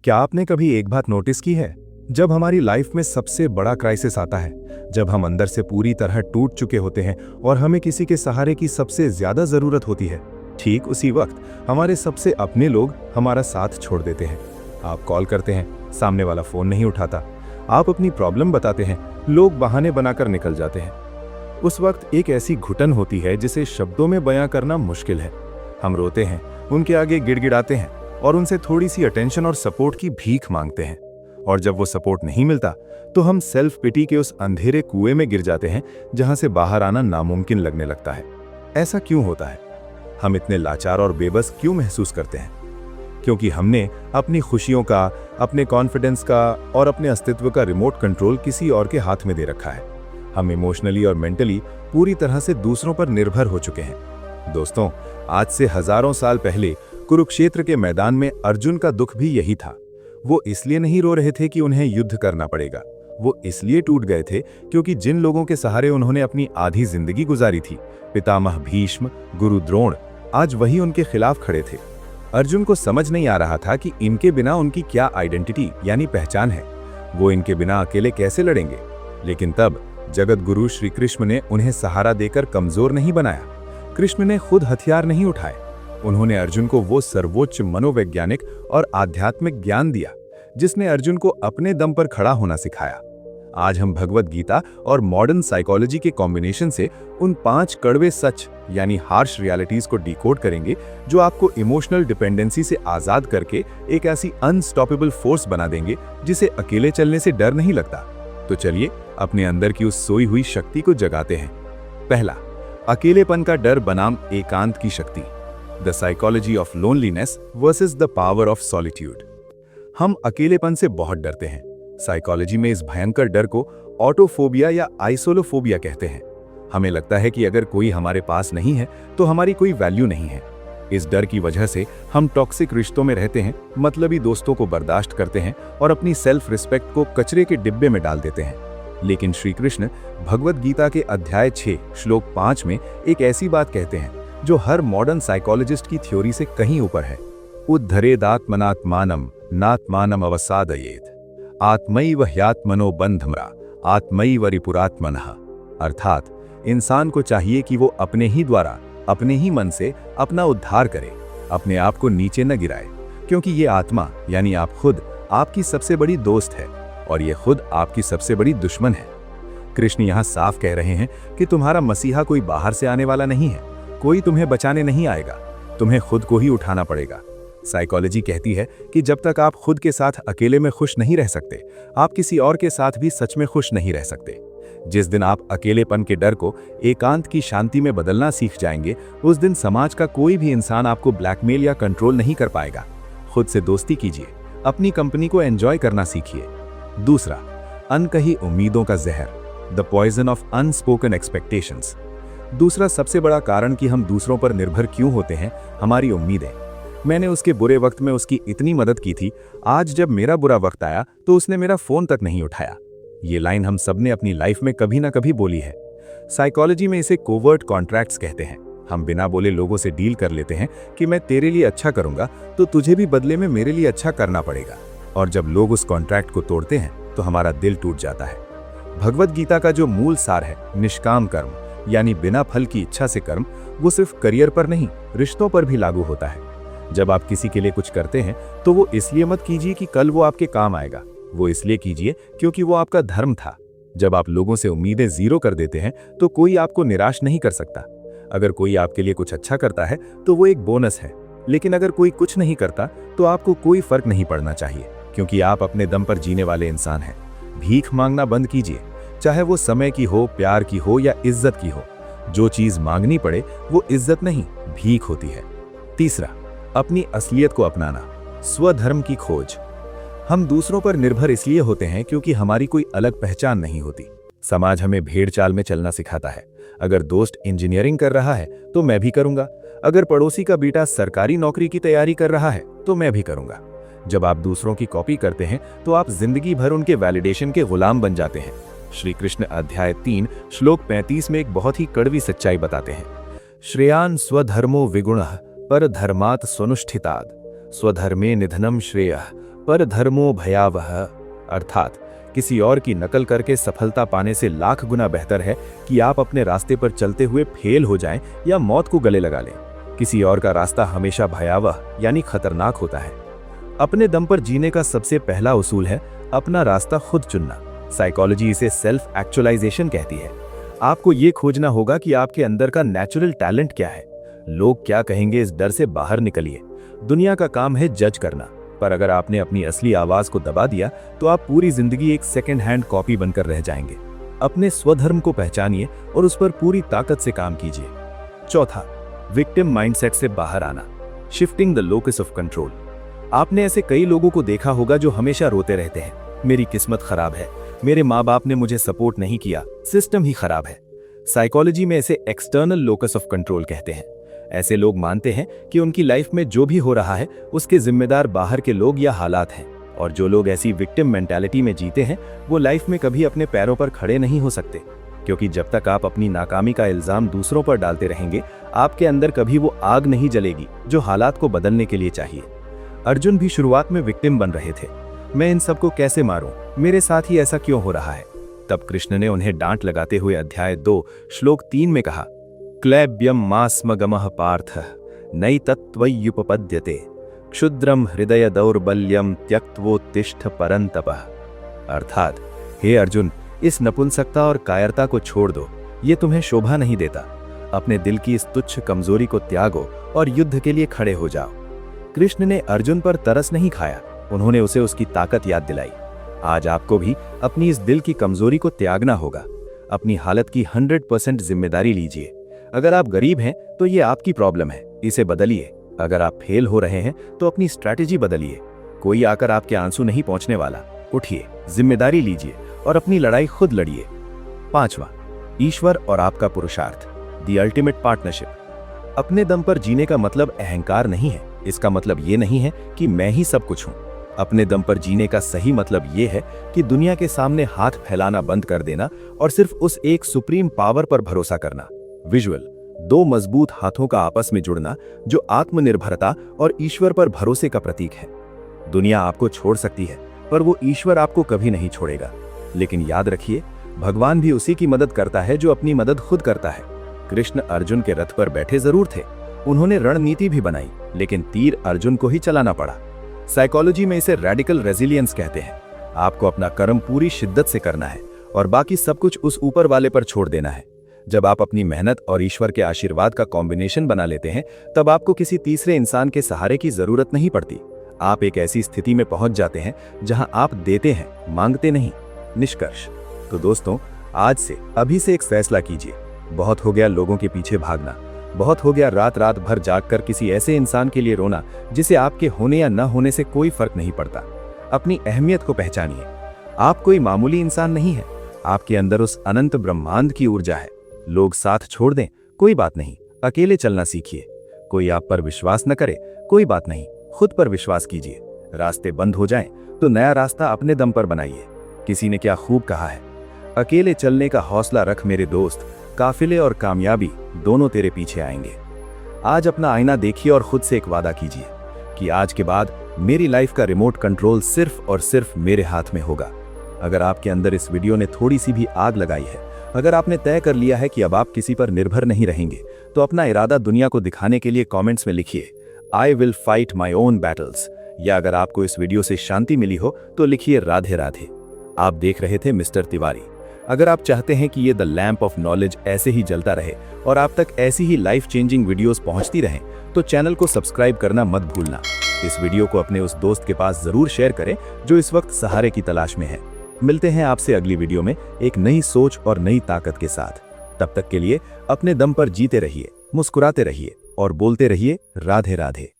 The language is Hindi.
क्या आपने कभी एक बात नोटिस की है? जब हमारी लाइफ में सबसे बड़ा क्राइसिस आता है, जब हम अंदर से पूरी तरह टूट चुके होते हैं और हमें किसी के सहारे की सबसे ज्यादा जरूरत होती है, ठीक उसी वक्त हमारे सबसे अपने लोग हमारा साथ छोड़ देते हैं। आप कॉल करते हैं, सामने वाला फोन नहीं उठाता। आप अपनी प्रॉब्लम बताते हैं, लोग बहाने बनाकर निकल जाते हैं। उस वक्त एक ऐसी घुटन होती है जिसे शब्दों में बयां करना मुश्किल है। हम रोते हैं, उनके आगे गिड़गिड़ाते हैं और उनसे थोड़ी सी अटेंशन और सपोर्ट की भीख मांगते हैं। और जब वो सपोर्ट नहीं मिलता तो हम सेल्फ पिटी के उस अंधेरे कुएं में गिर जाते हैं जहां से बाहर आना नामुमकिन लगने लगता है। ऐसा क्यों होता है? हम इतने लाचार और बेबस क्यों महसूस करते हैं? क्योंकि हमने अपनी खुशियों का, अपने कॉन्फिडेंस का और अपने अस्तित्व का रिमोट कंट्रोल किसी और के हाथ में दे रखा है। हम इमोशनली और मेंटली पूरी तरह से दूसरों पर निर्भर हो चुके हैं। दोस्तों, आज से हजारों साल पहले कुरुक्षेत्र के मैदान में अर्जुन का दुख भी यही था। वो इसलिए नहीं रो रहे थे कि उन्हें युद्ध करना पड़ेगा, वो इसलिए टूट गए थे क्योंकि जिन लोगों के सहारे उन्होंने अपनी आधी जिंदगी गुजारी थी, पितामह भीष्म, गुरु द्रोण, आज वही उनके खिलाफ खड़े थे। अर्जुन को समझ नहीं आ रहा था कि इनके बिना उनकी क्या आइडेंटिटी यानी पहचान है। वो इनके बिना अकेले कैसे लड़ेंगे? लेकिन तब जगत गुरु श्री कृष्ण ने उन्हें सहारा देकर कमजोर नहीं बनाया। कृष्ण ने खुद हथियार नहीं उठाए। उन्होंने अर्जुन को वो सर्वोच्च मनोवैज्ञानिक और आध्यात्मिक ज्ञान दिया जिसने अर्जुन को अपने दम पर खड़ा होना सिखाया। आज हम भगवत गीता और मॉडर्न साइकोलॉजी के कॉम्बिनेशन से उन 5 कड़वे सच यानी हार्श रियलिटीज को डिकोड करेंगे जो आपको इमोशनल डिपेंडेंसी से आजाद करके एक ऐसी अनस्टॉपेबल फोर्स बना देंगे जिसे अकेले चलने से डर नहीं लगता। तो चलिए अपने अंदर की उस सोई हुई शक्ति को जगाते हैं। पहला, अकेलेपन का डर बनाम एकांत की शक्ति। The psychology of loneliness versus the power of solitude. हम अकेलेपन से बहुत डरते हैं। साइकोलॉजी में इस भयंकर डर को ऑटोफोबिया या आइसोलोफोबिया कहते हैं। हमें लगता है कि अगर कोई हमारे पास नहीं है तो हमारी कोई वैल्यू नहीं है। इस डर की वजह से हम टॉक्सिक रिश्तों में रहते हैं, मतलबी दोस्तों को बर्दाश्त करते हैं और अपनी सेल्फ रिस्पेक्ट को कचरे के डिब्बे में डाल देते हैं। लेकिन श्री कृष्ण भगवत गीता के अध्याय 6 श्लोक 5 में एक ऐसी बात कहते हैं जो हर मॉडर्न साइकोलॉजिस्ट की थ्योरी से कहीं ऊपर है। उद्धरेदात्मनात्मानम नात्मानम अवसादयेत आत्मैव ह्यात्मनो बंधमरा आत्मैव रिपुरात्मनः। अर्थात इंसान को चाहिए कि वो अपने ही द्वारा, अपने ही मन से अपना उद्धार करे, अपने आप को नीचे न गिराए, क्योंकि ये आत्मा यानी आप खुद आपकी सबसे बड़ी दोस्त है और ये खुद आपकी सबसे बड़ी दुश्मन है। कृष्ण यहाँ साफ कह रहे हैं कि तुम्हारा मसीहा कोई बाहर से आने वाला नहीं है, कोई तुम्हें बचाने नहीं आएगा, तुम्हें खुद को ही उठाना पड़ेगा। साइकोलॉजी कहती है कि जब तक आप खुद के साथ अकेले में खुश नहीं रह सकते, आप किसी और के साथ भी सच में खुश नहीं रह सकते। जिस दिन आप अकेलेपन के डर को एकांत की शांति में बदलना सीख जाएंगे, उस दिन समाज का कोई भी इंसान आपको ब्लैकमेल या कंट्रोल नहीं कर पाएगा। खुद से दोस्ती कीजिए, अपनी कंपनी को एंजॉय करना सीखिए। दूसरा, अनकही उम्मीदों का जहर, the poison of unspoken expectations. दूसरा सबसे बड़ा कारण कि हम दूसरों पर निर्भर क्यों होते हैं, हमारी उम्मीदें। मैंने उसके बुरे वक्त में उसकी इतनी मदद की थी, आज जब मेरा बुरा वक्त आया तो उसने मेरा फोन तक नहीं उठाया। ये लाइन हम सबने अपनी लाइफ में कभी ना कभी बोली है। साइकोलॉजी में इसे कोवर्ट कॉन्ट्रैक्ट्स कहते हैं। हम बिना बोले लोगों से डील कर लेते हैं कि मैं तेरे लिए अच्छा करूंगा तो तुझे भी बदले में मेरे लिए अच्छा करना पड़ेगा। और जब लोग उस कॉन्ट्रैक्ट को तोड़ते हैं तो हमारा दिल टूट जाता है। भगवत गीता का जो मूल सार है, निष्काम कर्म यानी बिना फल की इच्छा से कर्म, वो सिर्फ करियर पर नहीं, रिश्तों पर भी लागू होता है। जब आप किसी के लिए कुछ करते हैं तो वो इसलिए मत कीजिए कि कल वो आपके काम आएगा, वो इसलिए कीजिए क्योंकि वो आपका धर्म था। जब आप लोगों से उम्मीदें जीरो कर देते हैं तो कोई आपको निराश नहीं कर सकता। अगर कोई आपके लिए कुछ अच्छा करता है तो वो एक बोनस है, लेकिन अगर कोई कुछ नहीं करता तो आपको कोई फर्क नहीं पड़ना चाहिए, क्योंकि आप अपने दम पर जीने वाले इंसान हैं। भीख मांगना बंद कीजिए, चाहे वो समय की हो, प्यार की हो या इज्जत की हो। जो चीज मांगनी पड़े वो इज्जत नहीं, भीख होती है। तीसरा, अपनी असलियत को अपनाना, स्वधर्म की खोज। हम दूसरों पर निर्भर इसलिए होते हैं क्योंकि हमारी कोई अलग पहचान नहीं होती। समाज हमें भेड़ चाल में चलना सिखाता है। अगर दोस्त इंजीनियरिंग कर रहा है तो मैं भी करूंगा, अगर पड़ोसी का बेटा सरकारी नौकरी की तैयारी कर रहा है तो मैं भी करूंगा। जब आप दूसरों की कॉपी करते हैं तो आप जिंदगी भर उनके वैलिडेशन के गुलाम बन जाते हैं। श्री कृष्ण अध्याय 3 श्लोक 35 में एक बहुत ही कड़वी सच्चाई बताते हैं। श्रेयान स्वधर्मो विगुणः पर धर्मात् स्वनुष्ठितात् स्वधर्मे निधनम श्रेयः पर धर्मो भयावह, अर्थात किसी और की नकल करके सफलता पाने से लाख गुना बेहतर है कि आप अपने रास्ते पर चलते हुए फेल हो जाएं या मौत को गले लगा लें। किसी और का रास्ता हमेशा भयावह यानी खतरनाक होता है। अपने दम पर जीने का सबसे पहला उसूल है अपना रास्ता खुद चुनना। साइकोलॉजी इसे सेल्फ एक्चुअलाइजेशन कहती है। आपको ये खोजना होगा कि आपके अंदर का नेचुरल टैलेंट क्या है। लोग क्या कहेंगे इस डर से बाहर निकलिए। दुनिया का काम है जज करना, पर अगर आपने अपनी असली आवाज को दबा दिया तो आप पूरी जिंदगी एक सेकेंड हैंड कॉपी बनकर रह जाएंगे। अपने स्वधर्म को पहचानिए और उस पर पूरी ताकत से काम कीजिए। चौथा, विक्टिम माइंडसेट से बाहर आना, shifting the locus of control. आपने ऐसे कई लोगों को देखा होगा जो हमेशा रोते रहते हैं, मेरी किस्मत खराब है, मेरे माँ बाप ने मुझे सपोर्ट नहीं किया, सिस्टम ही खराब है। साइकोलॉजी में इसे एक्सटर्नल लोकस ऑफ कंट्रोल कहते हैं। ऐसे लोग मानते हैं कि उनकी लाइफ में जो भी हो रहा है उसके जिम्मेदार बाहर के लोग या हालात हैं, और जो लोग ऐसी विक्टिम मेंटालिटी में जीते हैं वो लाइफ में कभी अपने पैरों पर खड़े नहीं हो सकते, क्योंकि जब तक आप अपनी नाकामी का इल्जाम दूसरों पर डालते रहेंगे आपके अंदर कभी वो आग नहीं जलेगी जो हालात को बदलने के लिए चाहिए। अर्जुन भी शुरुआत में विक्टिम बन रहे थे। मैं इन सबको कैसे मारूं, मेरे साथ ही ऐसा क्यों हो रहा है। तब कृष्ण ने उन्हें डांट लगाते हुए अध्याय 2 श्लोक 3 में कहा, क्लैब्यम मास्मगमः पार्थ नई तत्त्वयुपपद्यते क्षुद्रम हृदय दौर्बल्यम त्यक्त्वोत्तिष्ठ परंतपः। अर्थात, हे अर्जुन, इस नपुंसकता और कायरता को छोड़ दो, ये तुम्हें शोभा नहीं देता। अपने दिल की इस तुच्छ कमजोरी को त्यागो और युद्ध के लिए खड़े हो जाओ। कृष्ण ने अर्जुन पर तरस नहीं खाया, उन्होंने उसे उसकी ताकत याद दिलाई। आज आपको भी अपनी इस दिल की कमजोरी को त्यागना होगा। अपनी हालत की 100% जिम्मेदारी लीजिए। अगर आप गरीब हैं तो ये आपकी प्रॉब्लम है, इसे बदलिए। अगर आप फेल हो रहे हैं तो अपनी स्ट्रैटेजी बदलिए। कोई आकर आपके आंसू नहीं पहुंचने वाला। उठिए, जिम्मेदारी लीजिए और अपनी लड़ाई खुद लड़िए। पांचवा, ईश्वर और आपका पुरुषार्थ, द अल्टीमेट पार्टनरशिप। अपने दम पर जीने का मतलब अहंकार नहीं है। इसका मतलब ये नहीं है कि मैं ही सब कुछ हूं। अपने दम पर जीने का सही मतलब ये है कि दुनिया के सामने हाथ फैलाना बंद कर देना और सिर्फ उस एक सुप्रीम पावर पर भरोसा करना। विजुअल, 2 मजबूत हाथों का आपस में जुड़ना जो आत्मनिर्भरता और ईश्वर पर भरोसे का प्रतीक है। दुनिया आपको छोड़ सकती है पर वो ईश्वर आपको कभी नहीं छोड़ेगा। लेकिन याद रखिए, भगवान भी उसी की मदद करता है जो अपनी मदद खुद करता है। कृष्ण अर्जुन के रथ पर बैठे जरूर थे, उन्होंने रणनीति भी बनाई, लेकिन तीर अर्जुन को ही चलाना पड़ा। साइकोलॉजी में इसे रेडिकल रेजिलियंस कहते हैं। आपको अपना कर्म पूरी शिद्दत से करना है और बाकी सब कुछ उस ऊपर वाले पर छोड़ देना है। जब आप अपनी मेहनत और ईश्वर के आशीर्वाद का कॉम्बिनेशन बना लेते हैं तब आपको किसी तीसरे इंसान के सहारे की जरूरत नहीं पड़ती। आप एक ऐसी स्थिति में पहुंच जाते हैं जहां आप देते हैं, मांगते नहीं। निष्कर्ष, तो दोस्तों, आज से अभी से एक फैसला कीजिए। बहुत हो गया लोगों के पीछे भागना, बहुत हो गया रात रात भर जागकर किसी ऐसे इंसान के लिए रोना जिसे आपके होने या न होने से कोई फर्क नहीं पड़ता। अपनी अहमियत को पहचानिए। आप कोई मामूली इंसान नहीं है, आपके अंदर उस अनंत ब्रह्मांड की ऊर्जा है। लोग साथ छोड़ दें, कोई बात नहीं, अकेले चलना सीखिए। कोई आप पर विश्वास न करे, कोई बात नहीं, खुद पर विश्वास कीजिए। रास्ते बंद हो जाएं तो नया रास्ता अपने दम पर बनाइए। किसी ने क्या खूब कहा है, अकेले चलने का हौसला रख मेरे दोस्त, काफिले और कामयाबी दोनों तेरे पीछे आएंगे। आज अपना आईना देखिए और खुद से एक वादा कीजिए कि आज के बाद मेरी लाइफ का रिमोट कंट्रोल सिर्फ और सिर्फ मेरे हाथ में होगा। अगर आपके अंदर इस वीडियो ने थोड़ी सी भी आग लगाई है, अगर आपने तय कर लिया है कि अब आप किसी पर निर्भर नहीं रहेंगे, तो अपना इरादा दुनिया को दिखाने के लिए कमेंट्स में लिखिए, I will fight my own battles. या अगर आपको इस वीडियो से शांति मिली हो तो लिखिए राधे राधे। आप देख रहे थे मिस्टर तिवारी। अगर आप चाहते हैं कि ये द लैंप ऑफ नॉलेज ऐसे ही जलता रहे और आप तक ऐसी ही लाइफ चेंजिंग वीडियोस पहुंचती रहें, तो चैनल को सब्सक्राइब करना मत भूलना। इस वीडियो को अपने उस दोस्त के पास जरूर शेयर करें जो इस वक्त सहारे की तलाश में है। मिलते हैं आपसे अगली वीडियो में एक नई सोच और नई ताकत के साथ। तब तक के लिए अपने दम पर जीते रहिए, मुस्कुराते रहिए और बोलते रहिए राधे राधे।